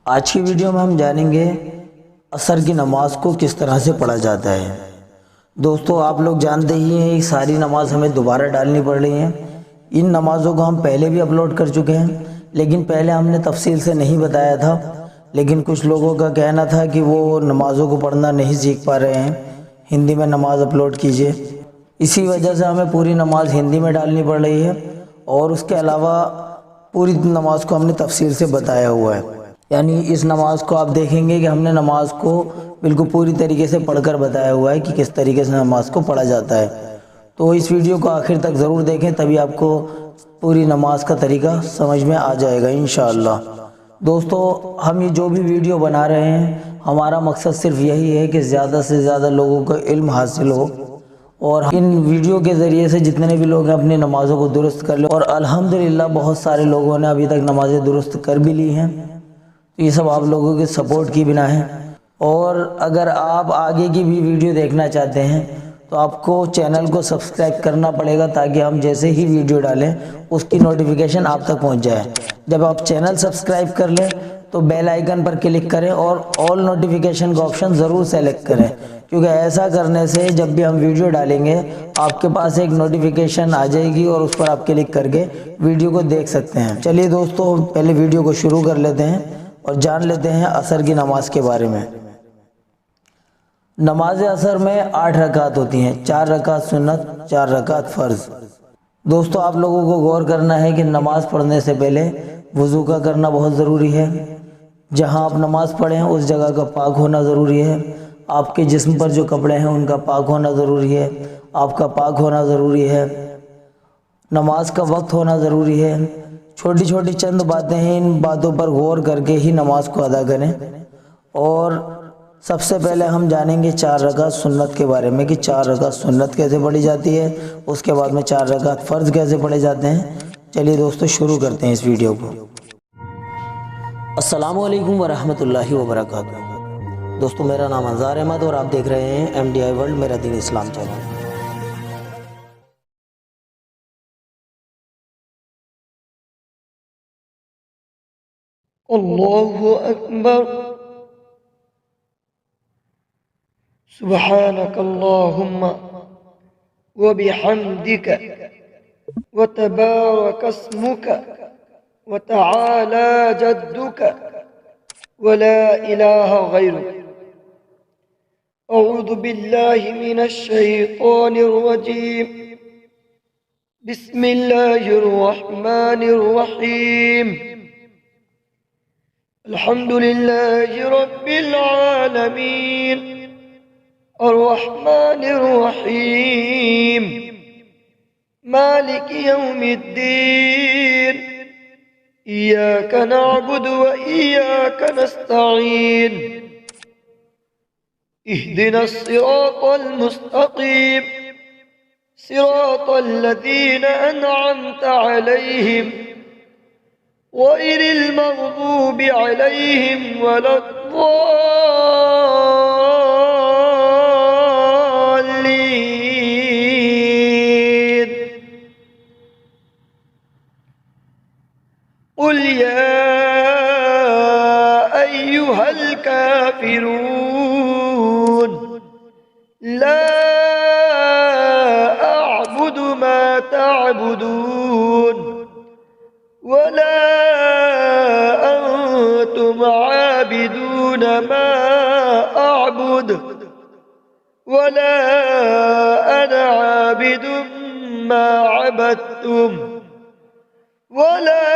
آج کی ویڈیو میں ہم جانیں گے عصر کی نماز کو کس طرح سے پڑھا جاتا ہے۔ دوستو آپ لوگ جانتے ہی ہیں ساری نماز ہمیں دوبارہ ڈالنی پڑ رہی ہیں۔ ان نمازوں کو ہم پہلے بھی اپلوڈ کر چکے ہیں، لیکن پہلے ہم نے تفصیل سے نہیں بتایا تھا، لیکن کچھ لوگوں کا کہنا تھا کہ وہ نمازوں کو پڑھنا نہیں سیکھ پا رہے ہیں، ہندی میں نماز اپلوڈ کیجئے۔ اسی وجہ سے ہمیں پوری نماز ہندی میں ڈالنی پڑ رہی ہے، اور اس کے علاوہ پوری نماز کو ہم نے تفصیل سے بتایا ہوا ہے۔ یعنی اس نماز کو آپ دیکھیں گے کہ ہم نے نماز کو بالکل پوری طریقے سے پڑھ کر بتایا ہوا ہے کہ کس طریقے سے نماز کو پڑھا جاتا ہے۔ تو اس ویڈیو کو آخر تک ضرور دیکھیں، تبھی آپ کو پوری نماز کا طریقہ سمجھ میں آ جائے گا انشاءاللہ۔ دوستو ہم یہ جو بھی ویڈیو بنا رہے ہیں، ہمارا مقصد صرف یہی ہے کہ زیادہ سے زیادہ لوگوں کو علم حاصل ہو، اور ان ویڈیو کے ذریعے سے جتنے بھی لوگ ہیں اپنی نمازوں کو درست کر لیں، اور الحمدللہ بہت سارے لوگوں نے ابھی تک نمازیں درست کر بھی لی ہیں۔ یہ سب آپ لوگوں کے سپورٹ کی بنا ہے، اور اگر آپ آگے کی بھی ویڈیو دیکھنا چاہتے ہیں تو آپ کو چینل کو سبسکرائب کرنا پڑے گا، تاکہ ہم جیسے ہی ویڈیو ڈالیں اس کی نوٹیفیکیشن آپ تک پہنچ جائے۔ جب آپ چینل سبسکرائب کر لیں تو بیل آئیکن پر کلک کریں اور آل نوٹیفیکیشن کا آپشن ضرور سیلیکٹ کریں، کیونکہ ایسا کرنے سے جب بھی ہم ویڈیو ڈالیں گے آپ کے پاس ایک نوٹیفیکیشن آ جائے گی، اور اس پر آپ کلک کر کے ویڈیو کو دیکھ سکتے ہیں۔ چلیے دوستو پہلے ویڈیو کو شروع کر لیتے ہیں اور جان لیتے ہیں عصر کی نماز کے بارے میں۔ نماز عصر میں 8 رکعت ہوتی ہیں، 4 رکعت سنت، 4 رکعت فرض۔ دوستو آپ لوگوں کو غور کرنا ہے کہ نماز پڑھنے سے پہلے وضو کا کرنا بہت ضروری ہے۔ جہاں آپ نماز پڑھیں اس جگہ کا پاک ہونا ضروری ہے۔ آپ کے جسم پر جو کپڑے ہیں ان کا پاک ہونا ضروری ہے، آپ کا پاک ہونا ضروری ہے، نماز کا وقت ہونا ضروری ہے۔ چھوٹی چھوٹی چند باتیں ہیں، ان باتوں پر غور کر کے ہی نماز کو ادا کریں۔ اور سب سے پہلے ہم جانیں گے 4 رکعت سنت کے بارے میں، کہ 4 رکعت سنت کیسے پڑھی جاتی ہے، اس کے بعد میں 4 رکعت فرض کیسے پڑھے جاتے ہیں۔ چلیے دوستو شروع کرتے ہیں اس ویڈیو کو۔ السلام علیکم ورحمۃ اللہ وبرکاتہ۔ دوستو میرا نام انظار احمد اور آپ دیکھ رہے ہیں MDI ورلڈ میرا دین اسلام چینل۔ اللہ اکبر، سبحانک اللہم وبحمدک وتبارک اسمک وتعالی جدک ولا الہ غیرک۔ اعوذ باللہ من الشیطان الرجیم، بسم اللہ الرحمن الرحیم۔ الحمد للہ رب العالمین، الرحمن الرحیم، مالک یوم الدین، ایاک نعبد و ایاک نستعین، اہدنا الصراط المستقیم، صراط الذین انعمت علیہم غیر المغضوب علیہم ولا الضالین۔ قل یا ایہا الکافرون لا اعبد ما تعبدون ولا أنتم عابدون ما أعبد ولا أنا عابد ما عبدتم ولا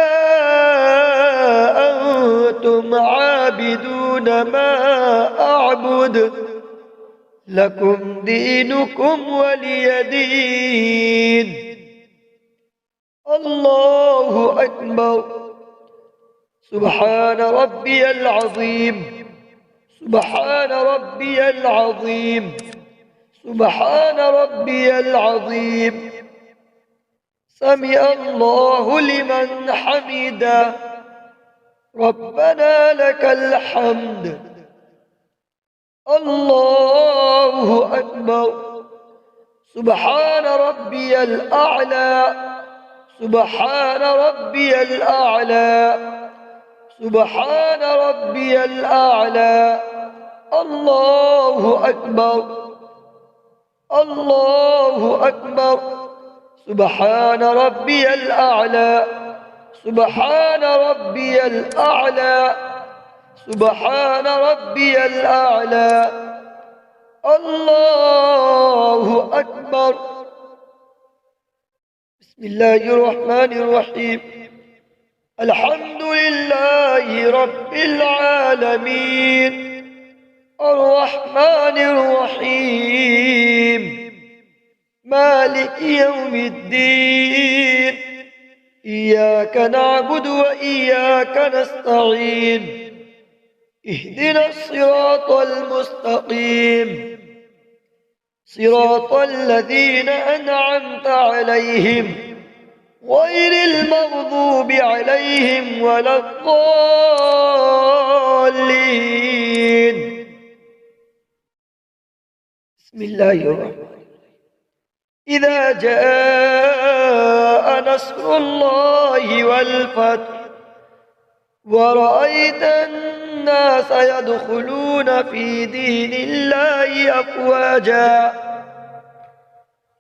أنتم عابدون ما أعبد لكم دينكم ولي دين۔ اللہ اکبر، سبحان ربی العظیم، سبحان ربی العظیم، سبحان ربی العظیم۔ سمع اللہ لمن حمده، ربنا لك الحمد۔ اللہ اکبر، سبحان ربی الاعلی، سبحان ربی الاعلی، سبحان ربي الأعلى. الله أكبر الله أكبر. سبحان ربي الأعلى سبحان ربي الأعلى سبحان ربي الأعلى. الله أكبر. بسم الله الرحمن الرحيم. الحمد لله رب العالمين الرحمن الرحيم مالك يوم الدين. إياك نعبد وإياك نستعين. اهدنا الصراط المستقيم صراط الذين أنعمت عليهم غير المغضوب عليهم ولا الضالين. بسم الله الرحمن الرحيم. إذا جاء نصر الله والفتح ورأيت الناس يدخلون في دين الله أفواجا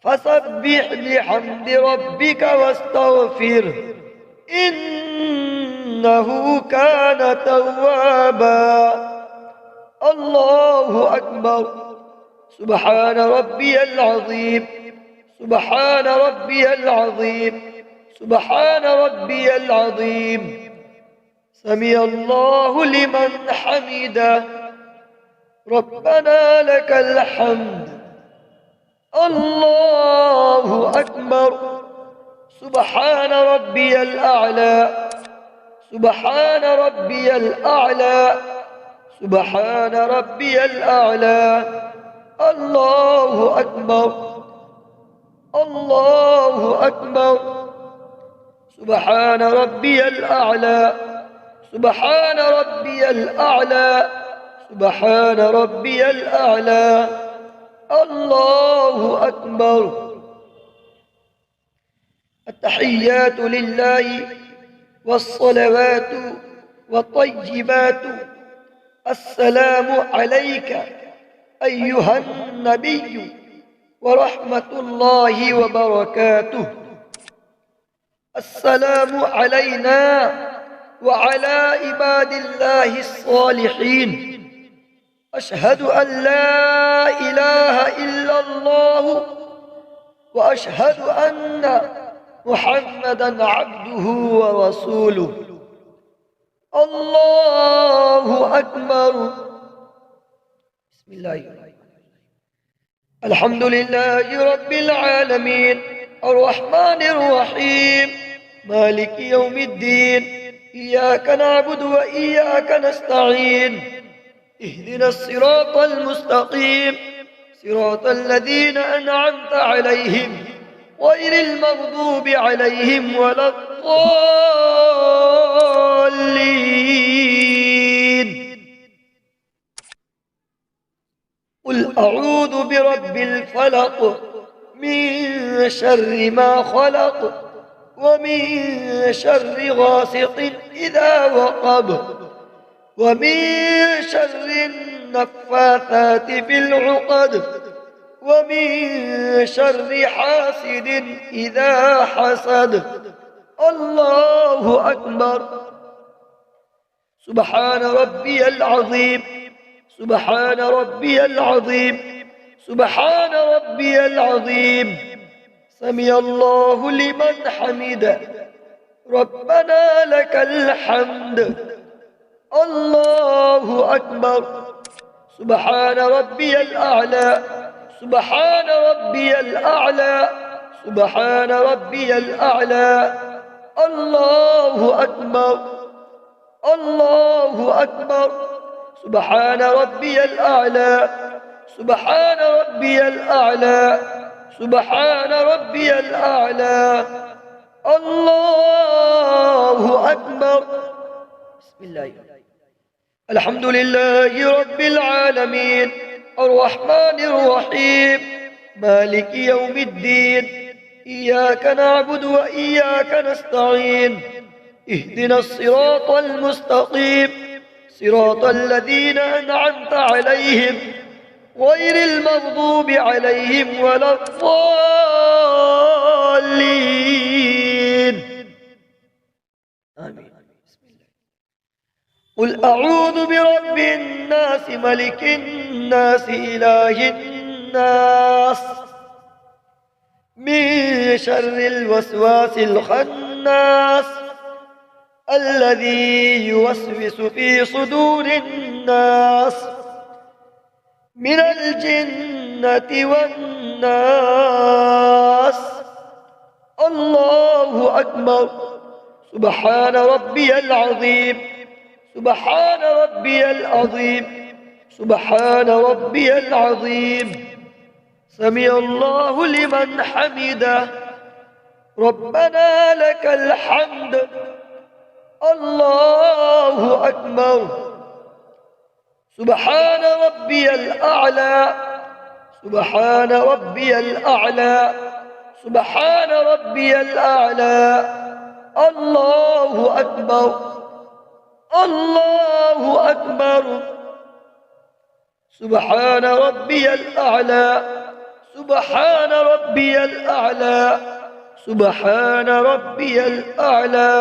فسبح بحمد ربك واستغفره إنه كان توابا. الله أكبر. سبحان ربي العظيم سبحان ربي العظيم سبحان ربي العظيم. سمع الله لمن حمده. ربنا لك الحمد. الله أكبر. سبحان ربي الأعلى سبحان ربي الأعلى سبحان ربي الأعلى. الله أكبر الله أكبر. سبحان ربي الأعلى سبحان ربي الأعلى سبحان ربي الأعلى. الله أكبر. التحيات لله والصلوات والطيبات. السلام عليك أيها النبي ورحمة الله وبركاته. السلام علينا وعلى عباد الله الصالحين. أشهد أن لا إله إلا الله وأشهد أن محمدا عبده ورسوله. الله أكبر. بسم الله الرحمن الرحيم. الحمد لله رب العالمين الرحمن الرحيم مالك يوم الدين. إياك نعبد وإياك نستعين. اهدنا الصراط المستقيم صراط الذين أنعمت عليهم غير المغضوب عليهم ولا الضالين. قل أعوذ برب الفلق من شر ما خلق ومن شر غاسق إذا وقب ومن شر النفاثات في العقد ومن شر حاسد إذا حسد. الله أكبر. سبحان ربي العظيم سبحان ربي العظيم سبحان ربي العظيم. سمع الله لمن حمده. ربنا لك الحمد. الله أكبر. سبحان ربي الأعلى سبحان ربي الأعلى سبحان ربي الأعلى. الله أكبر الله أكبر. سبحان ربي الأعلى سبحان ربي الأعلى سبحان ربي الأعلى. الله أكبر. بسم الله. الحمد لله رب العالمين الرحمن الرحيم مالك يوم الدين. إياك نعبد وإياك نستعين. اهدنا الصراط المستقيم صراط الذين أنعمت عليهم غير المغضوب عليهم ولا الضالين آمين. قل أعوذ برب الناس ملك الناس إله الناس من شر الوسواس الخناس الذي يوسوس في صدور الناس من الجنة والناس. الله أكبر. سبحان ربي العظيم سبحان ربي العظيم سبحان ربي العظيم. سمع الله لمن حمده. ربنا لك الحمد. الله أكبر. سبحان ربي الأعلى سبحان ربي الأعلى سبحان ربي الأعلى. الله أكبر الله أكبر. سبحان ربي الأعلى سبحان ربي الأعلى سبحان ربي الأعلى.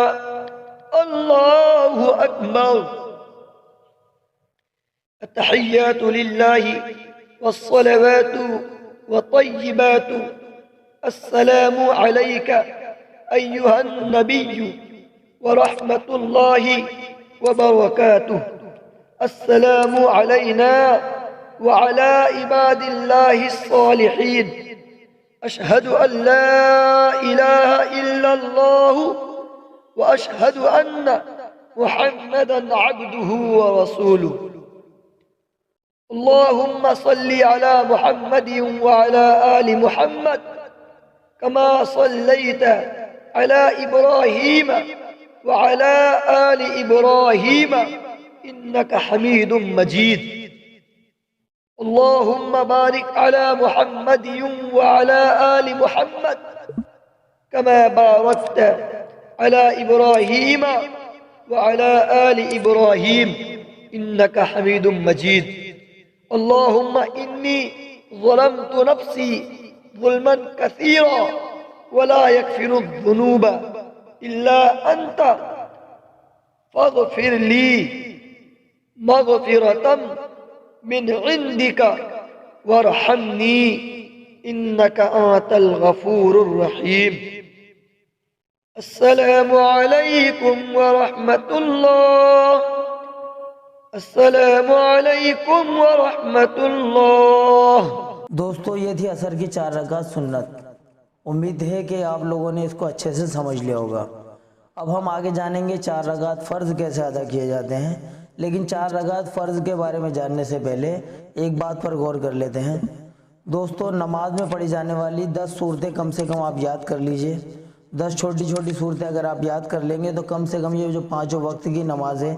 الله أكبر. التحيات لله والصلوات والطيبات. السلام عليك أيها النبي ورحمة الله وبركاته. السلام علينا وعلى عباد الله الصالحين. أشهد أن لا إله إلا الله وأشهد أن محمدا عبده ورسوله. اللهم صل على محمد وعلى آل محمد كما صليت على إبراهيم وعلى آل إبراهيم إنك حميد مجيد. اللهم بارك على محمد وعلى آل محمد كما باركت على إبراهيم وعلى آل إبراهيم إنك حميد مجيد. اللهم إني ظلمت نفسي ظلما كثيرا ولا يغفر الذنوب إلا أنت فاغفر لي مغفرة من عندك وارحمني إنك أنت الغفور الرحيم. السلام عليكم ورحمة الله. السلام علیکم ورحمۃ اللہ. دوستو یہ تھی عصر کی 4 رکعت سنت. امید ہے کہ آپ لوگوں نے اس کو اچھے سے سمجھ لیا ہوگا. اب ہم آگے جانیں گے 4 رکعت فرض کیسے ادا کیے جاتے ہیں. لیکن 4 رکعت فرض کے بارے میں جاننے سے پہلے ایک بات پر غور کر لیتے ہیں. دوستو نماز میں پڑھی جانے والی 10 صورتیں کم سے کم آپ یاد کر لیجئے. 10 چھوٹی چھوٹی صورتیں اگر آپ یاد کر لیں گے تو کم سے کم یہ جو 5 وقت کی نماز ہے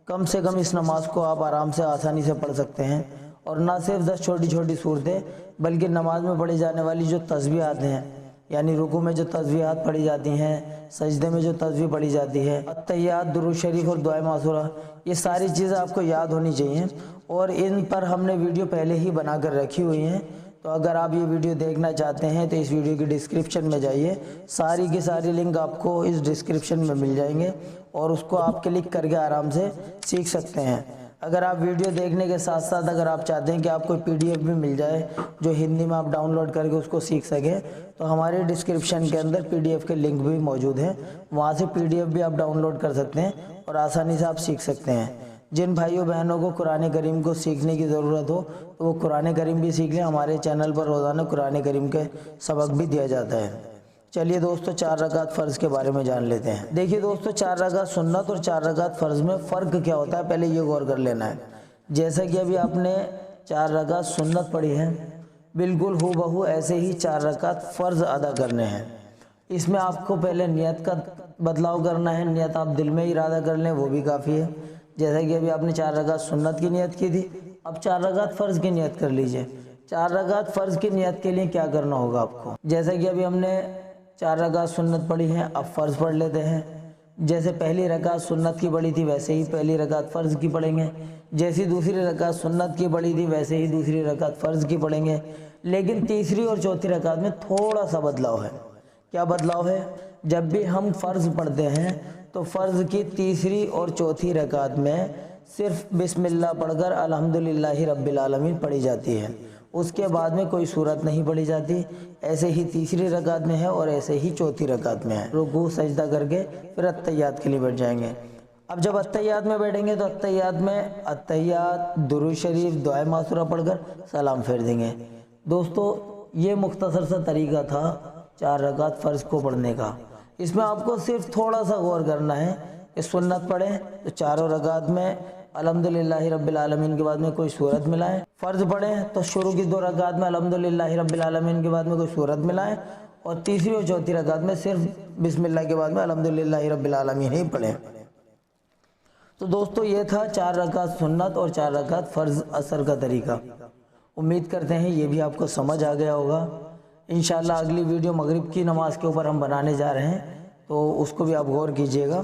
کم سے کم اس نماز کو آپ آرام سے آسانی سے پڑھ سکتے ہیں. اور نہ صرف 10 چھوٹی چھوٹی صورتیں بلکہ نماز میں پڑھی جانے والی جو تسبیحات ہیں یعنی رکوع میں جو تسبیحات پڑھی جاتی ہیں, سجدے میں جو تسبیح پڑھی جاتی ہے, التحیات, درود شریف اور دعائے معصورہ, یہ ساری چیزیں آپ کو یاد ہونی چاہیے. اور ان پر ہم نے ویڈیو پہلے ہی بنا کر رکھی ہوئی ہیں. تو اگر آپ یہ ویڈیو دیکھنا چاہتے ہیں تو اس ویڈیو کی ڈسکرپشن میں جائیے. ساری کی ساری لنک آپ کو اس ڈسکرپشن میں مل جائیں گے اور اس کو آپ کلک کر کے آرام سے سیکھ سکتے ہیں. اگر آپ ویڈیو دیکھنے کے ساتھ ساتھ اگر آپ چاہتے ہیں کہ آپ کو PDF بھی مل جائے جو ہندی میں آپ ڈاؤن لوڈ کر کے اس کو سیکھ سکیں تو ہمارے ڈسکرپشن کے اندر PDF کے لنک بھی موجود ہیں. وہاں سے PDF بھی آپ ڈاؤن لوڈ کر سکتے ہیں اور آسانی سے آپ سیکھ سکتے ہیں. جن بھائیوں بہنوں کو قرآن کریم کو سیکھنے کی ضرورت ہو تو وہ قرآن کریم بھی سیکھ لیں. ہمارے چینل پر روزانہ قرآن کریم کے سبق بھی دیا جاتا ہے. چلیے دوستو 4 رکعت فرض کے بارے میں جان لیتے ہیں. دیکھیے دوستو 4 رکعت سنت اور 4 رکعت فرض میں فرق کیا ہوتا ہے پہلے یہ غور کر لینا ہے. جیسا کہ ابھی آپ نے 4 رکعت سنت پڑھی ہے بالکل ہو بہو ایسے ہی 4 رکعت فرض ادا کرنے ہیں. اس میں آپ کو پہلے نیت کا بدلاؤ کرنا ہے. نیت آپ دل میں ارادہ کر لیں وہ بھی کافی ہے. جیسا کہ ابھی آپ نے 4 رکعت سنت کی نیت کی تھی اب 4 رکعت فرض کی نیت کر لیجئے. 4 رکعت فرض کی نیت کے لیے کیا کرنا ہوگا آپ کو, جیسا کہ ابھی ہم نے 4 رکعت سنت پڑھی ہیں اب فرض پڑھ لیتے ہیں. جیسے پہلی رکعت سنت کی پڑھی تھی ویسے ہی پہلی رکعت فرض کی پڑھیں گے، جیسی دوسری رکعت سنت کی پڑھی تھی ویسے ہی دوسری رکعت فرض کی پڑھیں گے، لیکن تیسری اور چوتھی رکعت میں تھوڑا سا بدلاؤ ہے۔ کیا بدلاؤ ہے؟ جب بھی ہم فرض پڑھتے ہیں تو فرض کی تیسری اور چوتھی رکعت میں صرف بسم اللہ پڑھ کر الحمدللہ رب العالمین پڑھی جاتی ہے، اس کے بعد میں کوئی صورت نہیں پڑھی جاتی۔ ایسے ہی تیسری رکعت میں ہے اور ایسے ہی چوتھی رکعت میں ہے۔ رکوع سجدہ کر کے پھر اتحیات کے لیے بیٹھ جائیں گے۔ اب جب اتحیات میں بیٹھیں گے تو اتحیات میں اتحیات، درود شریف، دعائے معصورہ پڑھ کر سلام پھیر دیں گے۔ دوستو یہ مختصر سا طریقہ تھا 4 رکعت فرض کو پڑھنے کا۔ اس میں آپ کو صرف تھوڑا سا غور کرنا ہے کہ سنت پڑھیں تو چاروں رکعت میں الحمدللہ رب العالمین کے بعد میں کوئی صورت ملائیں، فرض پڑھیں تو شروع کی 2 رکعت میں الحمدللہ رب العالمین کے بعد میں کوئی صورت ملائیں، اور تیسری اور چوتھی رکعت میں صرف بسم اللہ کے بعد میں الحمدللہ رب العالمین ہی پڑھیں۔ تو دوستو یہ تھا 4 رکعت سنت اور 4 رکعت فرض اثر کا طریقہ۔ امید کرتے ہیں یہ بھی آپ کو سمجھ آ گیا ہوگا۔ انشاءاللہ اگلی ویڈیو مغرب کی نماز کے اوپر ہم بنانے جا رہے ہیں، تو اس کو بھی آپ غور کیجئے گا۔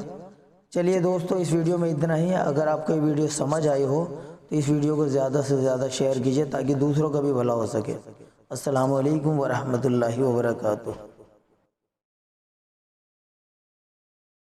چلیے دوستو اس ویڈیو میں اتنا ہی ہے۔ اگر آپ کو یہ ویڈیو سمجھ آئی ہو تو اس ویڈیو کو زیادہ سے زیادہ شیئر کیجئے تاکہ دوسروں کا بھی بھلا ہو سکے۔ السلام علیکم ورحمۃ اللہ وبرکاتہ۔